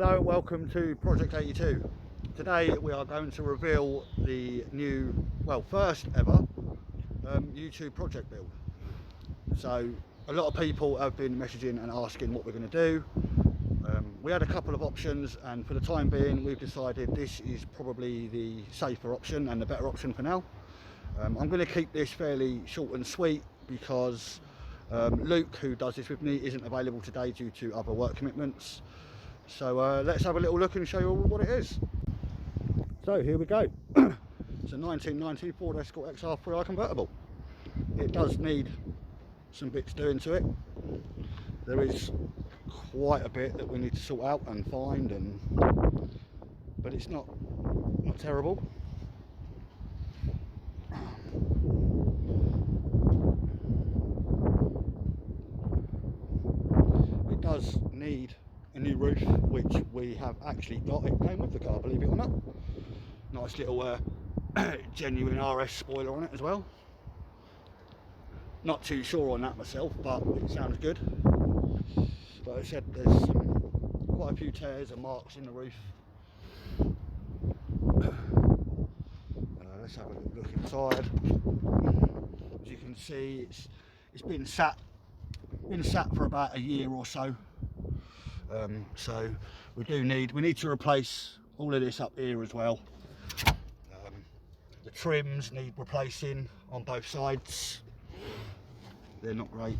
Hello and welcome to Project 82. Today we are going to reveal the new, well, first ever YouTube project build. So a lot of people have been messaging and asking what we're going to do. We had a couple of options, and for the time being we've decided this is probably the safer option and the better option for now. I'm going to keep this fairly short and sweet because Luke, who does this with me, isn't available today due to other work commitments. So let's have a little look and show you all what it is. So here we go. It's a 1990 Ford Escort XR3i convertible. It does need some bits doing to it. There is quite a bit that we need to sort out and find, but it's not terrible. It does need a new roof, which we have actually got. It came with the car, believe it or not. Nice little genuine RS spoiler on it as well. Not too sure on that myself, but it sounds good. But I said there's quite a few tears and marks in the roof. Let's have a look inside. As you can see, it's been sat for about a year or so. So we need to replace all of this up here as well. The trims need replacing on both sides. They're not great.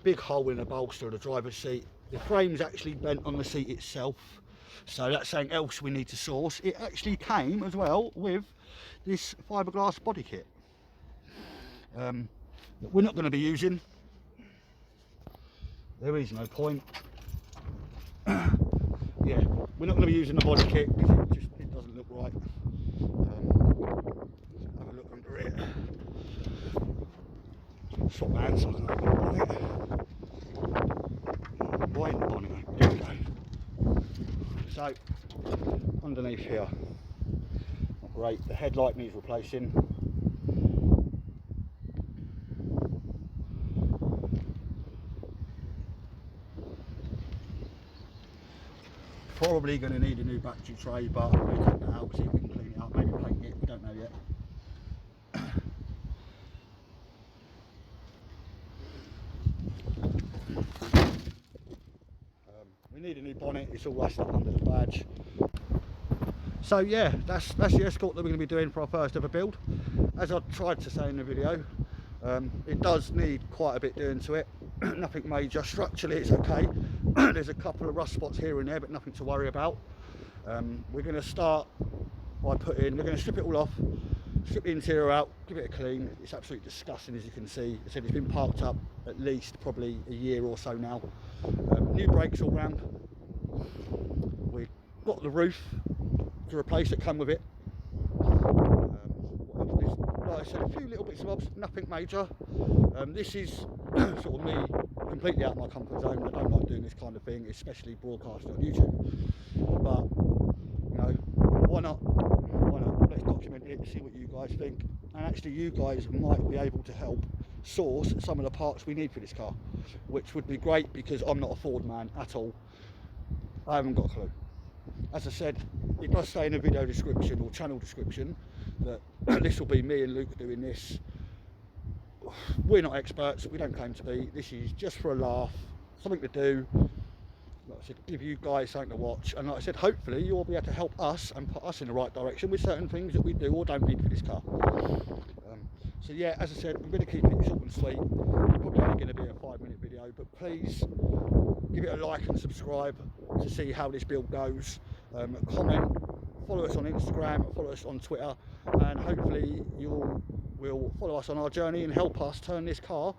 Big hole in the bolster of the driver's seat. The frame's actually bent on the seat itself, so that's something else we need to source. It actually came as well with this fiberglass body kit that we're not going to be using. There is no point. Yeah, we're not going to be using the body kit because it doesn't look right. Have a look under it. Swap my hands on it. Right in the bonnet. There we go. So underneath here, not great. The headlight needs replacing. Probably going to need a new battery tray, but we'll take that out, see if we can clean it up, maybe paint it, we don't know yet. We need a new bonnet, it's all rusted up under the badge. So yeah, that's the Escort that we're going to be doing for our first ever build. As I tried to say in the video, it does need quite a bit doing to it. Nothing major. Structurally it's okay. There's a couple of rust spots here and there, but nothing to worry about. We're going to start by we're going to strip it all off, strip the interior out, give it a clean. It's absolutely disgusting, as you can see. I said it's been parked up at least probably a year or so now. New brakes all round. We've got the roof to replace that come with it. Like I said, a few little bits and bobs, nothing major. This is sort of me completely out of my comfort zone. I don't like doing this kind of thing, especially broadcasting on YouTube. But you know, why not? Why not? Let's document it, see what you guys think. And actually, you guys might be able to help source some of the parts we need for this car, which would be great because I'm not a Ford man at all. I haven't got a clue. As I said, it does say in the video description or channel description that this will be me and Luke doing this. We're not experts, we don't claim to be. This is just for a laugh, something to do. Like I said, give you guys something to watch, and like I said, hopefully you'll be able to help us and put us in the right direction with certain things that we do or don't need for this car. So yeah, as I said, I'm going to keep it short and sweet. Probably only going to be a 5-minute video, but please give it a like and subscribe to see how this build goes. Comment, follow us on Instagram, follow us on Twitter, and hopefully you will follow us on our journey and help us turn this car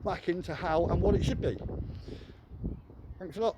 back into how and what it should be. Thanks a lot.